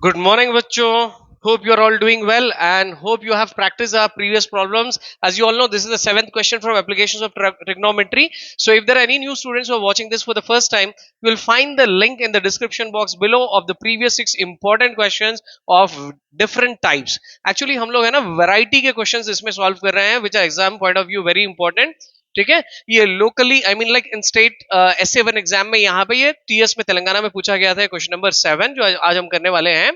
Good morning, bachcho. Hope you're all doing well and hope you have practiced our previous problems. As you all know, this is the seventh question from Applications of Trigonometry. So, if there are any new students who are watching this for the first time, you will find the link in the description box below of the previous 6 important questions of different types. Actually, हम लोग है ना variety के questions इसमें solve कर रहे हैं, which are exam point of view very important. ठीक है, ये locally I mean like in state SA1 exam में यहाँ पे ये TS में तेलंगाना में पूछा गया था क्वेश्चन नंबर 7 जो आज हम करने वाले हैं.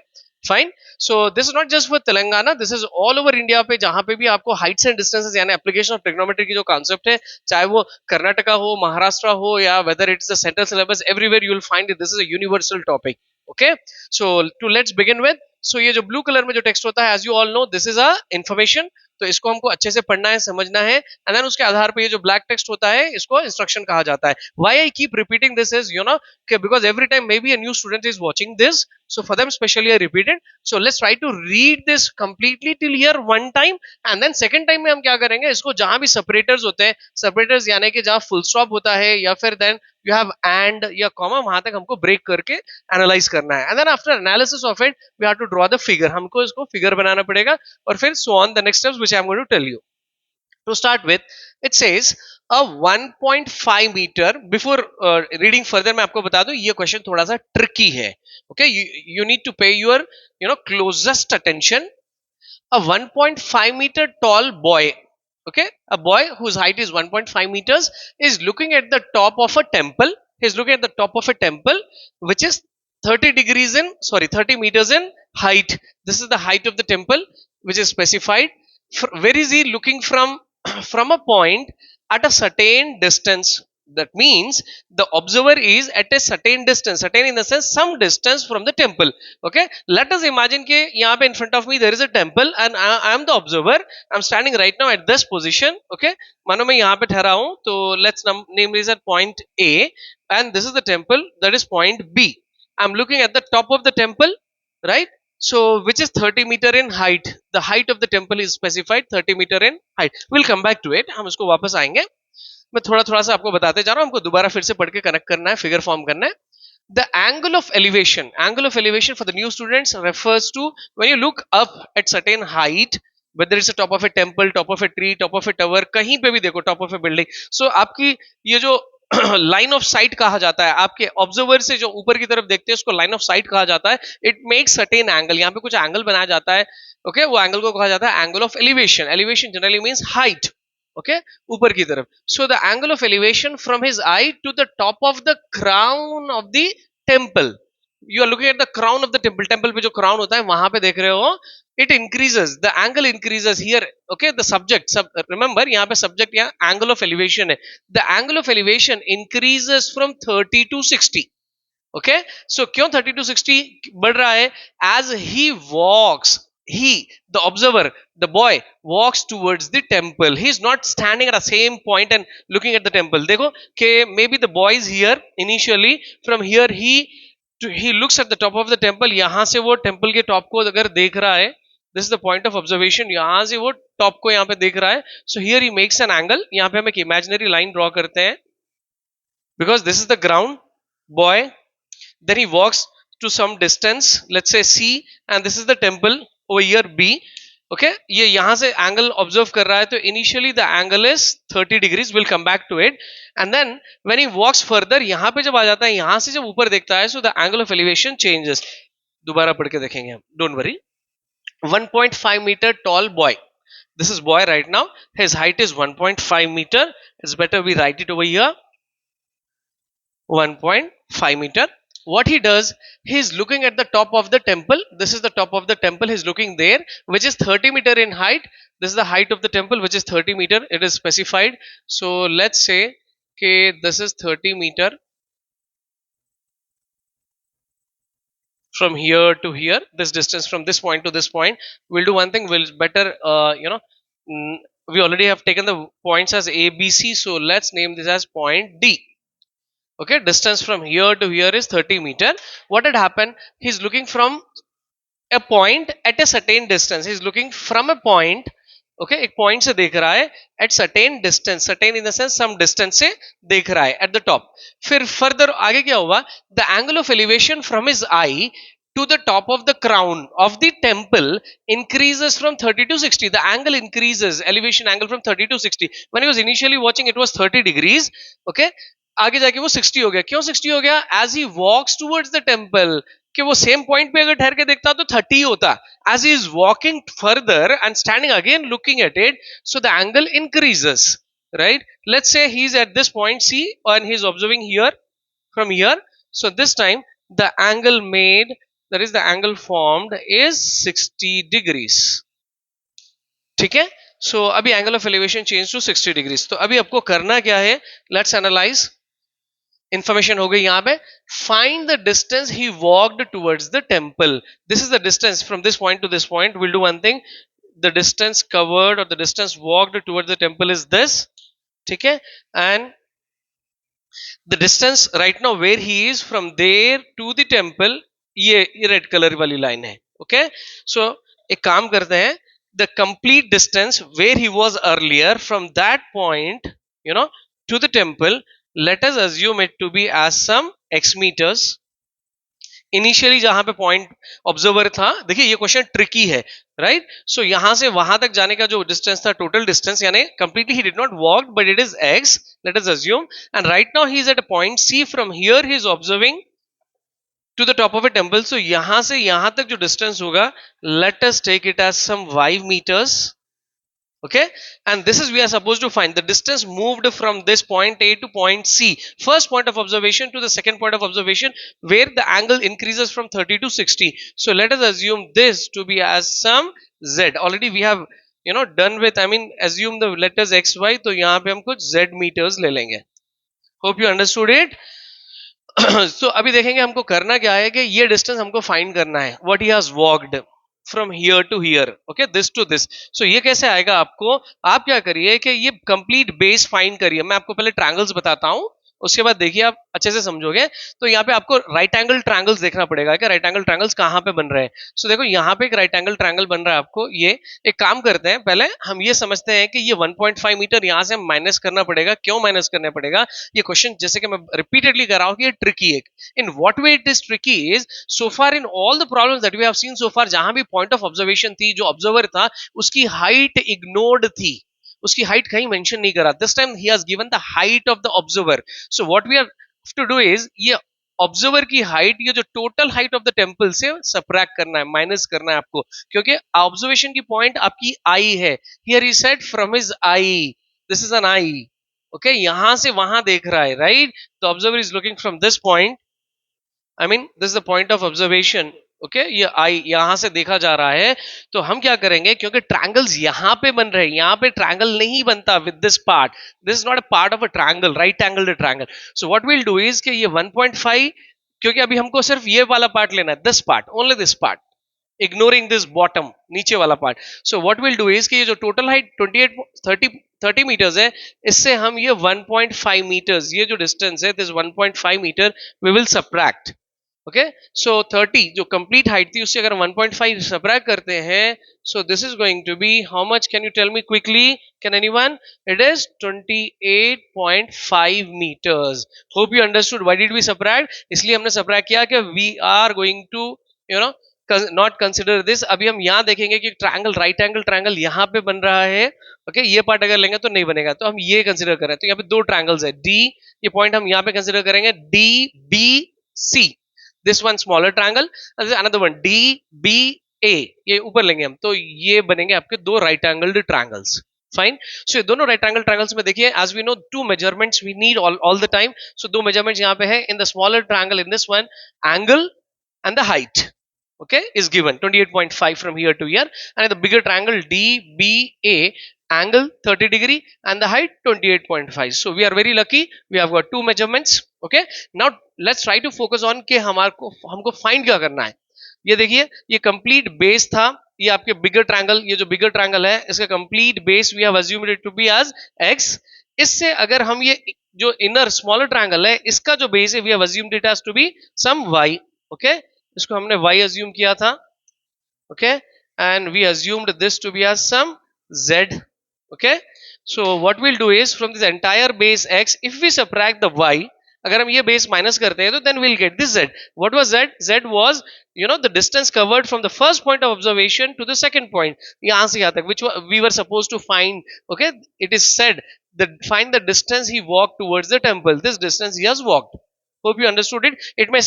Fine. So this is not just for Telangana, this is all over India पे जहां पे भी आपको हाइट्स एंड डिस्टेंसेस यानी एप्लीकेशन ऑफ ट्रिग्नोमेट्री की जो कॉन्सेप्ट है, चाहे वो कर्नाटका हो, महाराष्ट्र हो या whether it's the central syllabus, everywhere you will find this is a universal topic. Okay, so to let's begin with. So ये जो ब्लू कलर में जो टेक्स्ट होता है, as you all know, this is a information. तो इसको हमको अच्छे से पढ़ना है, समझना है, एंड देन उसके आधार पे ये जो ब्लैक टेक्स्ट होता है इसको इंस्ट्रक्शन कहा जाता है. Why I keep repeating this is you know because every time may be a new student is watching this, so for them specially I repeated. So let's try to read this completely till here one time, and then second time में हम क्या करेंगे, इसको जहां भी separators होते हैं, separators यानी कि जहां full stop होता है या फिर then you have and या comma, वहां तक हमको break करके analyze करना है, and then after analysis of it we have to draw the figure. हमको इसको figure बनाना पड़ेगा और फिर so on the next steps which I am going to tell you. To start with, it says a 1.5 meter. Before reading further, मैं आपको बता दूं ये क्वेश्चन थोड़ा सा ट्रिकी है. Okay, you need to pay your closest attention. A 1.5 meter tall boy, okay, a boy whose height is 1.5 meters is looking at the top of a temple. He is looking at the top of a temple which is 30 meters in height. This is the height of the temple which is specified. Where is he looking from? From a point at a certain distance. That means the observer is at a certain distance, certain in the sense some distance from the temple. Okay, let us imagine ke yahan pe in front of me there is a temple and I am the observer. I'm standing right now at this position. Okay, mano main yahan pe thera hu, to let's name this at point A, and this is the temple, that is point B. I'm looking at the top of the temple, right? So which is 30 meter in height. The height of the temple is specified 30 meter in height. We'll come back to it, हम उसको वापस आएंगे. मैं थोड़ा थोड़ा सा आपको बताते जा रहा हूं, हमको दोबारा फिर से पढ़ के कनेक्ट करना है, फिगर फॉर्म करना है. The angle of elevation for the new students refers to when you look up at certain height, whether it's the top of a temple, top of a tree, top of a tower, कहीं पे भी देखो, top of a building. So आपकी ये जो line of site कहा जाता है, आपके ऑब्जर्वर से जो ऊपर की तरफ देखते हैं उसको लाइन ऑफ साइट कहा जाता है. इट मेक्स सर्टेन एंगल, यहाँ पे कुछ एंगल बनाया जाता है. ओके, वो एंगल को कहा जाता है angle of elevation. Elevation generally means height. Okay, ऊपर की तरफ. So the angle of elevation from his eye to the top of the crown of the temple. You are looking at the crown of the temple. Temple पे जो crown होता है वहां पे देख रहे हो, it increases, the angle increases here. Okay, the subject, remember यहाँ पे subject यहाँ angle of elevation है. The angle of elevation increases from 30 to 60. Okay, so क्यों 30 to 60 बढ़ रहा है? As he walks, he, the observer, the boy walks towards the temple. He is not standing at the same point and looking at the temple. देखो कि maybe the boy is here initially. From here he looks at the top of the temple. यहाँ से वो temple के top को अगर देख रहा है, this is the point of observation. यहां से वो टॉप को यहां पे देख रहा है. So here he makes an angle. यहां पे हम एक imaginary line draw करते हैं, because this is the ground boy. Then he walks to some distance, let's say C, and this is the temple over here B. Okay, ये यहां से angle observe कर रहा है, तो initially the angle is 30 degrees. We'll come back to it. And then when he walks further, यहां पे जब आ जाता है, यहां से जब ऊपर देखता है, so the angle of elevation changes. दोबारा पढ़ के देखेंगे हम, don't worry. 1.5 meter tall boy. This is boy right now. His height is 1.5 meter. It's better we write it over here. 1.5 meter. What he does, he is looking at the top of the temple. This is the top of the temple. He's looking there, which is 30 meter in height. This is the height of the temple, which is 30 meter. It is specified. So let's say, okay, this is 30 meter. From here to here, this distance from this point to this point. We'll do one thing, we'll better we already have taken the points as A, B, C, so let's name this as point D. Okay, distance from here to here is 30 meter. What had happened, he's looking from a point at a certain distance. He's looking from a point, okay, एक point से देख रहा है at certain distance. Certain in the sense some distance से देख रहा है at the top. फिर फर्दर आगे क्या हुआ, the angle of elevation from his eye to the top of the crown of the temple increases from 30 to 60. The angle increases, elevation angle from 30 to 60. When he was initially watching, it was 30 degrees. Okay, आगे जाके वो 60 हो गया. क्यों 60 हो गया? As he walks towards the temple, कि वो सेम पॉइंट पे अगर ठहर के देखता तो 30 होता. As he is walking further and standing again looking at it, so the angle increases, right? Let's say he's at this point C and he's observing here from here. So this time the angle made, that is the angle formed, is 60 degrees. ठीक है. So अभी angle of elevation change to 60 degrees. तो अभी आपको करना क्या है? Let's analyse. Information हो गई यहां पे. Find the distance he walked towards the temple. This is the distance from this point to this point. Will do one thing. The distance covered और the distance walked towards the temple is this. ठीक है. And the distance right now where he is from there to the temple, ये red colour वाली line है. Okay. सो एक काम करते हैं. the complete distance where he was earlier from that point, to the temple, let us assume it to be as some x meters. Initially जहां पे point observer था, देखिए ये क्वेश्चन ट्रिकी है, राइट. सो यहां से वहां तक जाने का जो डिस्टेंस था, टोटल डिस्टेंस, यानी completely he did not walk but it is x, let us assume. And right now he is at a point C. From here he is observing to the top of a temple. So यहां से यहां तक जो distance होगा, let us take it as some 5 meters. Okay, and this is we are supposed to find the distance moved from this point A to point C, first point of observation to the second point of observation, where the angle increases from 30 to 60. So let us assume this to be as some Z. Already we have done with, assume the letters XY, तो यहाँ पे हम कुछ Z meters ले लेंगे. Hope you understood it. So अभी देखेंगे हमको करना क्या है, कि ये डिस्टेंस हमको फाइंड करना है. What he has walked from here to here, okay, this to this. So ये कैसे आएगा आपको? आप क्या करिए कि ये कंप्लीट बेस फाइंड करिए. मैं आपको पहले ट्रायंगल्स बताता हूं, उसके बाद देखिए आप अच्छे से समझोगे. तो यहाँ पे आपको राइट एंगल ट्रायंगल्स देखना पड़ेगा कि राइट एंगल ट्रायंगल्स कहाँ पे बन रहे हैं. सो देखो यहाँ पे एक राइट एंगल ट्रायंगल बन रहा है आपको. ये एक काम करते हैं, पहले हम ये समझते हैं कि ये 1.5 मीटर यहाँ से माइनस करना पड़ेगा. क्यों माइनस करना पड़ेगा? ये क्वेश्चन जैसे कि मैं रिपीटेडली कर रहा हूँ कि ये ट्रिकी है. In what way it is tricky is, so far in all the problems that we have seen so far, जहां भी पॉइंट ऑफ ऑब्जर्वेशन थी, जो ऑब्जर्वर था उसकी हाइट इग्नोर्ड थी, उसकी हाइट कहीं मेंशन नहीं करा. This time he has given the height of the observer. So what we have to do is, ये ऑब्जर्वर की हाइट, ये जो total height of the temple से सबट्रैक्ट करना है, माइनस करना है आपको, क्योंकि ऑब्जर्वेशन की पॉइंट आपकी आई है. Here he said from his I, this is an I. Okay, यहां से वहां देख रहा है, right. The observer is looking from this point, this is the point of observation. Okay, ये आई यहां से देखा जा रहा है. तो हम क्या करेंगे, क्योंकि ट्रायंगल्स यहां पे बन रहे हैं, यहां पे ट्रायंगल नहीं बनता with this part. This is not a part of a triangle, right angle triangle. So what will do is कि ये 1.5, क्योंकि अभी हमको सिर्फ ये वाला पार्ट लेना है, this part, only this part, ignoring this bottom, नीचे वाला part. So what will do is कि ये जो टोटल हाइट 30 मीटर्स है, इससे हम ये 1.5 मीटर्स, ये जो डिस्टेंस है, this 1.5 metre we will subtract. Okay, so 30 जो कंप्लीट हाइट थी, उससे अगर 1.5 सबट्रैक्ट करते हैं, so this is going to be how much? Can you tell me quickly? Can anyone? It is 28.5 meters. Hope you understood why did we subtract. इसलिए हमने subtract किया कि we are going to not consider this. अभी हम यहाँ देखेंगे कि triangle, right angle triangle यहाँ पे बन रहा है. ओके, ये पार्ट अगर लेंगे तो नहीं बनेगा, तो हम ये कंसिडर करें. तो यहाँ पे दो ट्रायंगल्स है, डी, ये पॉइंट हम यहाँ पे कंसिडर करेंगे, D B C. This one smaller triangle, another one D B A, ये ऊपर लेंगे हम, तो ये बनेंगे आपके दो right angled triangles. Fine. So ये दोनों राइट एंगल ट्रायंगल्स में देखिए, as we know, two measurements we need all the time. So दो मेजरमेंट्स यहाँ पे है. In the smaller triangle, in this one, angle and the height, okay, is given 28.5 from here to here, and in the bigger triangle DBA, angle 30 degree and the height 28.5. So we are very lucky, we have got two measurements. Okay, now let's try to focus on कि हमको find क्या करना है. ये देखिए, ये complete base था, ये आपके बिगर ट्रायंगल, ये जो बिगर ट्रायंगल है, इसका complete base we have assumed it to be as x. इससे अगर हम ये जो इनर स्मॉलर ट्रायंगल है, इसका जो बेस है, we have assumed it as to be some y. Okay, इसको हमने y अज्यूम किया था. Okay, and we assumed this to be as some z. Okay, so what will do is, from this entire base x, if we subtract the y, अगर हम ये base minus करते हैं तो then will get this z. What was z? z was the distance covered from the first point of observation to the second point. यहां से यहां तक which we were supposed to find. Okay, it is said that find the distance he walked towards the temple. This distance he has walked. Hope you understood it. It may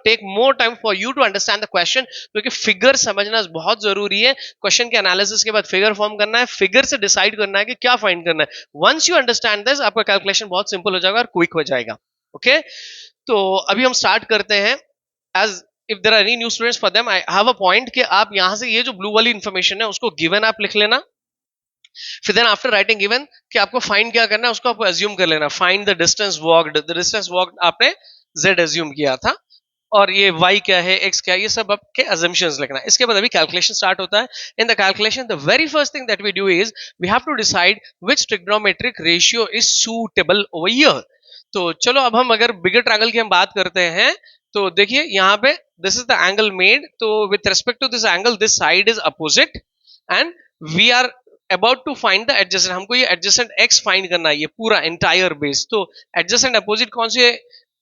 take more time for you to understand the question, क्योंकि figure समझना बहुत जरूरी है. Question के analysis के बाद figure form करना है, फिगर से डिसाइड करना है कि क्या फाइंड करना है. वंस यू अंडरस्टैंड दिस, आपका कैलकुलेशन बहुत सिंपल हो जाएगा और क्विक हो जाएगा. ओके, तो अभी हम स्टार्ट करते हैं. As if there are any new students, for them I have a point कि आप यहां से ये जो ब्लू वाली इंफॉर्मेशन है उसको गिवन आप लिख लेना. फिर देन आफ्टर राइटिंग गिवन कि आपको फाइंड क्या करना है उसको आपको एज्यूम कर लेना. Find the distance walked. The distance walked आपने z एज्यूम किया था, और ये y क्या है, x क्या है, ये सब आपके assumptions लिखना है. इसके बाद अभी कैलकुलेशन स्टार्ट होता है. In the calculation the very first thing that we do is we have to decide which trigonometric ratio is suitable over here. तो चलो अब हम अगर बिगर ट्रायंगल की हम बात करते हैं तो देखिए यहाँ पे this is the angle made. तो with respect to this angle this side is opposite and we are about to find the adjacent. हमको ये एडजेसेंट x फाइंड करना है, ये पूरा एंटायर बेस. तो एडजेसेंट अपोजिट कौन से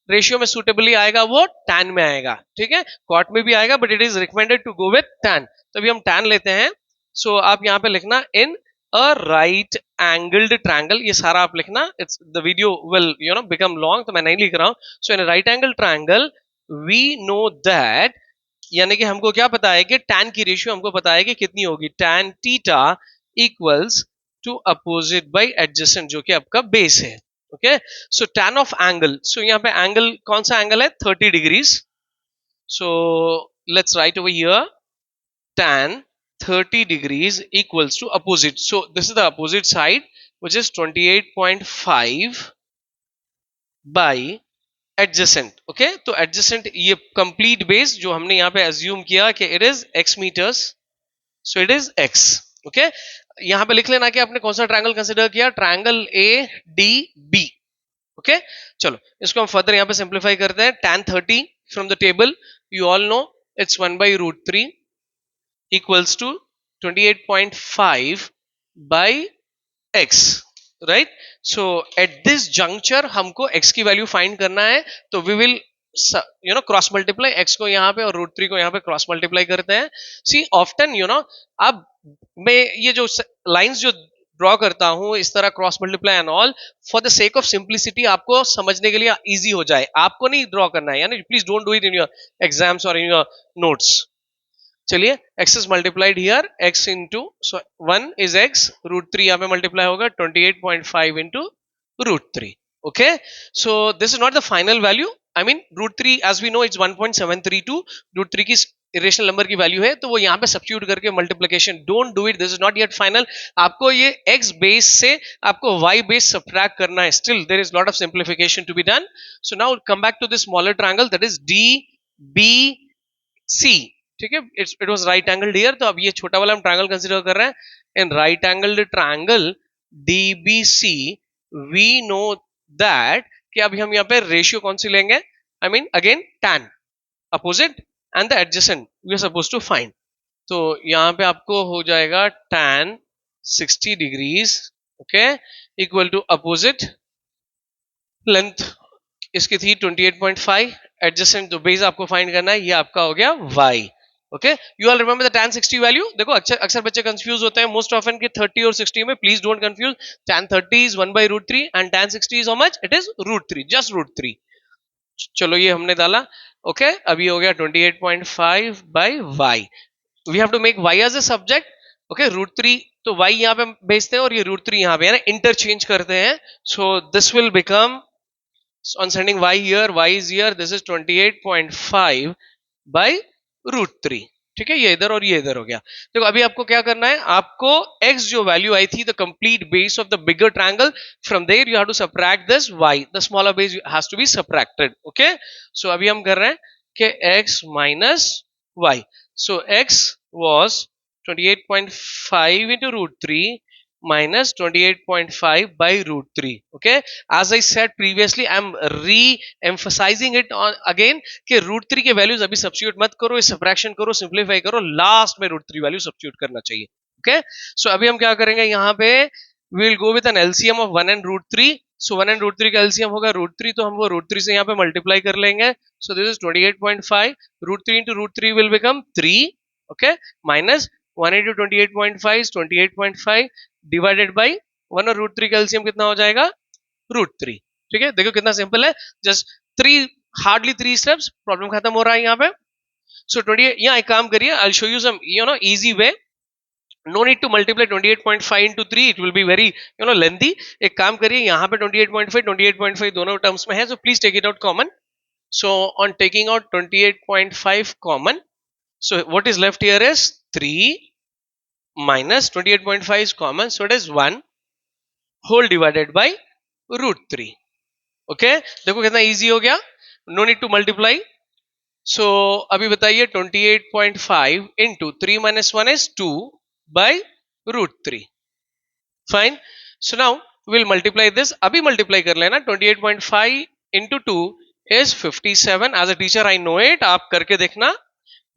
रेशियो में सुटेबली आएगा, वो tan में आएगा. ठीक है, कॉट में भी आएगा but it is recommended to go with tan. तो अभी हम tan लेते हैं. सो आप यहाँ पे लिखना in a right angled triangle. ये सारा आप लिखना. It's the video will become long, तो मैं नहीं लिख रहा हूं. So in a right angle triangle we know that, यानी कि हमको क्या पता है कि tan की रेशियो हमको पता है कि कितनी होगी. tan theta equals to opposite by adjacent, जो कि आपका बेस है. Okay, so tan of angle. So यहाँ पे एंगल कौन सा एंगल है, 30 degrees. So let's write over here tan 30 degrees equals to opposite. So this is the opposite side, which is 28.5 by adjacent. Okay, तो adjacent ये complete base जो हमने यहाँ पे assume किया कि it is x meters, so it is x. Okay, यहाँ पे लिख लेना कि आपने कौन सा ट्रायंगल कंसिडर किया, ट्रायंगल ADB. ओके, चलो इसको हम फर्दर यहाँ पे सिंप्लीफाई करते हैं. tan 30 from the table you all no it's 1/√3 equals to 28.5 by x, right? So at this juncture हमको x की वैल्यू फाइंड करना है. तो we will cross multiply x को यहाँ पे और √3 को यहाँ पे क्रॉस मल्टीप्लाई करते हैं. सी ऑफ्टन अब मैं ये जो लाइंस जो ड्रॉ करता हूं इस तरह cross multiply and all, for the sake of simplicity, आपको समझने के लिए इजी हो जाए. आपको नहीं ड्रॉ करना है, यानी please don't do it in your exams और इन योर नोट्स. चलिए, x is multiplied here, x into, so 1 is x, √3 यहाँ पे मल्टीप्लाई होगा 28.5 into √3. Okay, so this is not the final value. I mean √3 as we know it's 1.732. √3 की irrational number की value है, तो वो यहाँ पे सब्स्टिट्यूट करके multiplication. Don't do it, this is not yet final. आपको ये x बेस से आपको y बेस सब्ट्रैक्ट करना है. Still there is lot of simplification to be done. So now come back to this smaller triangle that is DBC. ठीक है, it was right angled here. तो अब ये छोटा वाला हम ट्रायंगल कंसीडर कर रहे हैं. In right angled triangle DBC we know that कि अभी हम यहाँ पे रेशियो कौन सी लेंगे, I mean again tan opposite and the adjacent we are supposed to find. तो यहाँ पे आपको हो जाएगा tan 60 degrees, okay, equal to opposite length इसकी थी 28.5, एडजेसेंट जो बेस आपको फाइंड करना है ये आपका हो गया y. Okay, you all remember the tan 60 value. देखो अक्सर बच्चे कंफ्यूज होते हैं मोस्ट ऑफन के 30 और 60 में. Please don't confuse. tan 30 is 1/√3 and tan 60 is how much, it is √3, just √3. चलो ये हमने डाला. ओके, अभी हो गया 28.5 by y. We have to make y as a subject. Okay, √3 तो y यहाँ पे भेजते हैं और ये √3 यहाँ पे है ना, इंटरचेंज करते हैं. So this will become, on sending y here, y is here, this is 28.5 by √3. ठीक है, ये इधर और ये इधर हो गया. देखो अभी आपको क्या करना है, आपको x जो वैल्यू आई थी, the complete base of the bigger triangle, from there you have to subtract this y, the smaller base has to be subtracted. Okay, so अभी हम कर रहे हैं कि x minus y. So x was 28.5 into √3 minus 28.5 by √3. Okay, as I said previously, I am re-emphasizing it on again कि √3 के values अभी substitute मत करो, इस सबट्रैक्शन करो, सिंप्लीफाई करो, लास्ट में √3 वैल्यू सब्स्टिट्यूट करना चाहिए. ओके, सो अभी हम क्या करेंगे, यहाँ पे we will go with an LCM of 1 and √3. So 1 and root 3 का एलसीएम होगा रूट 3, तो हम वो रूट 3 से यहाँ पे मल्टीप्लाई कर लेंगे. So this is 28.5. Root 3 into root 3 will become 3. Okay, minus 1 into 28.5 is 28.5 divided by 1 और रूट 3 का एलसीएम कितना हो जाएगा रूट 3. ठीक है, देखो कितना सिंपल है. जस्ट 3, हार्डली 3 स्टेप्स, प्रॉब्लम खत्म हो रहा है यहाँ पे. सो 28, यहाँ एक काम करिए, I show you some easy way. No need to multiply 28.5 into 3, it will be very lengthy. एक काम करिए, यहाँ पे 28.5 28.5 दोनों टर्म्स में है, so please take it out common. So on taking out 28.5 common, so what is left here is 3 minus 28.5 is common, so it is 1 whole divided by root 3. okay, देखो कितना easy हो गया. no need to multiply. so अभी बताइए 28.5 into 3 minus 1 is 2 by root 3. fine. so now we'll multiply this. अभी multiply कर लेना. 28.5 into 2 is 57. as a teacher I know it, आप करके देखना.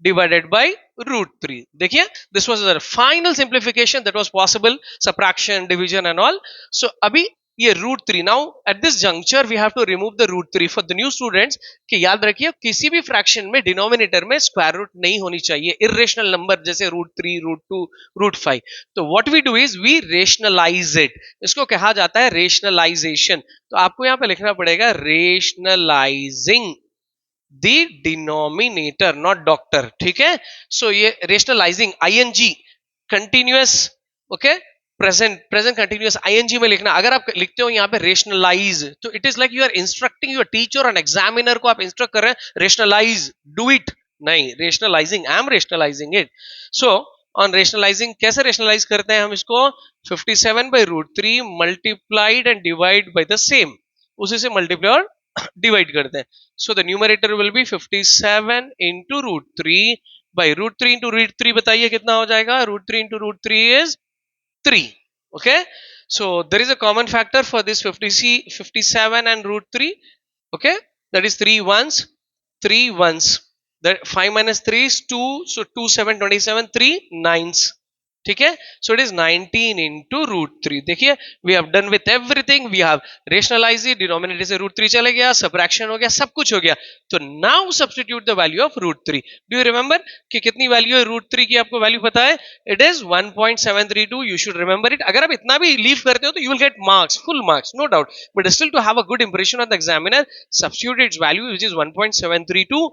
divided by root 3. देखिए, this was the final simplification that was possible, subtraction, division and all. so अभी ये root 3, now at this juncture we have to remove the root 3 for the new students. कि याद रखिए, किसी भी fraction में denominator में square root नहीं होनी चाहिए. irrational number जैसे root 3, root 2, root 5. तो what we do is we rationalize it. इसको कहा जाता है rationalization. तो आपको यहाँ पे लिखना पड़ेगा rationalizing the denominator, not doctor. ठीक है, सो ये rationalizing ing continuous. Okay, present continuous ing में लिखना. अगर आप लिखते हो यहाँ पे rationalize, तो it is like you are instructing your teacher और एग्जामिनर को आप इंस्ट्रक्ट कर रहे हैं rationalize, do it. नहीं, rationalizing, I am rationalizing it. so on rationalizing, कैसे rationalize करते हैं हम इसको? 57 by root 3 multiplied and divide by the same, उसी से मल्टीप्लाई और डिवाइड करते हैं. so the numerator will be 57 into root 3 by root 3 into root 3. बताइए कितना हो जाएगा? root 3 into root 3 is 3. okay, so there is a common factor for this 57 and root 3. okay, that is 3 ones, 3 ones. that 5 minus 3 is 2, so 2 7 27, 3 nines. ठीक है, so it is 19 into root 3. देखिए, we have done with everything. We have rationalize it, denominator से root 3 चले गया, subtraction हो गया, सब कुछ हो गया. तो now substitute the value of root 3. Do you remember कि कितनी वैल्यू है रूट 3 की? आपको वैल्यू पता है, it is 1.732. You should remember it. अगर आप इतना भी लीव करते हो तो you will get marks, full marks, no doubt. But still to have a good impression on the examiner, substitute its value which is 1.732.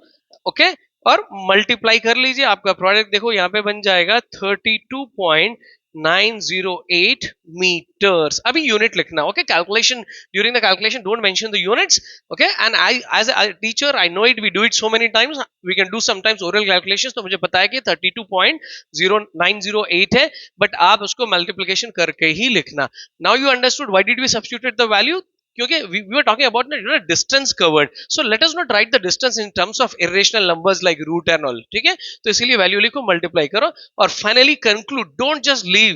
Okay, और multiply कर लीजिए. आपका प्रोडक्ट देखो यहाँ पे बन जाएगा 32.908 मीटर्स. अभी यूनिट लिखना. Okay, calculation, during the calculation don't mention the units. Okay, and I as a teacher I know it, we do it so many times, we can do sometimes oral calculations. तो मुझे पता है कि 32.0908 है, but आप उसको multiplication करके ही लिखना. Now you understood why did we substitute the value? क्योंकि we were talking about distance covered, so let us not write the distance in terms of irrational numbers like root and all. ठीक है, तो इसीलिए value लिखो, multiply करो और finally conclude. Don't just leave,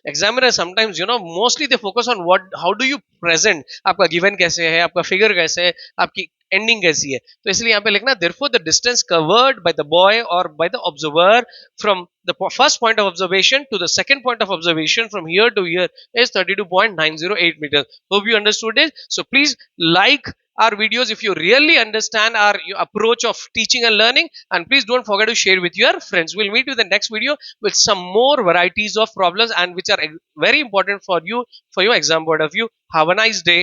examiner sometimes mostly they focus on what, how do you present, आपका given कैसे है, आपका फिगर कैसे है, आपकी एंडिंग कैसी है. तो इसलिए यहाँ पे लिखना therefore the distance covered by the boy or by the observer from the first point of observation to the second point of observation from here to here is 32.908 meters. Hope you understood it. So please like our videos if you really understand our approach of teaching and learning, and please don't forget to share with your friends. We'll meet you in the next video with some more varieties of problems and which are very important for you, for your exam point of view. Have a nice day.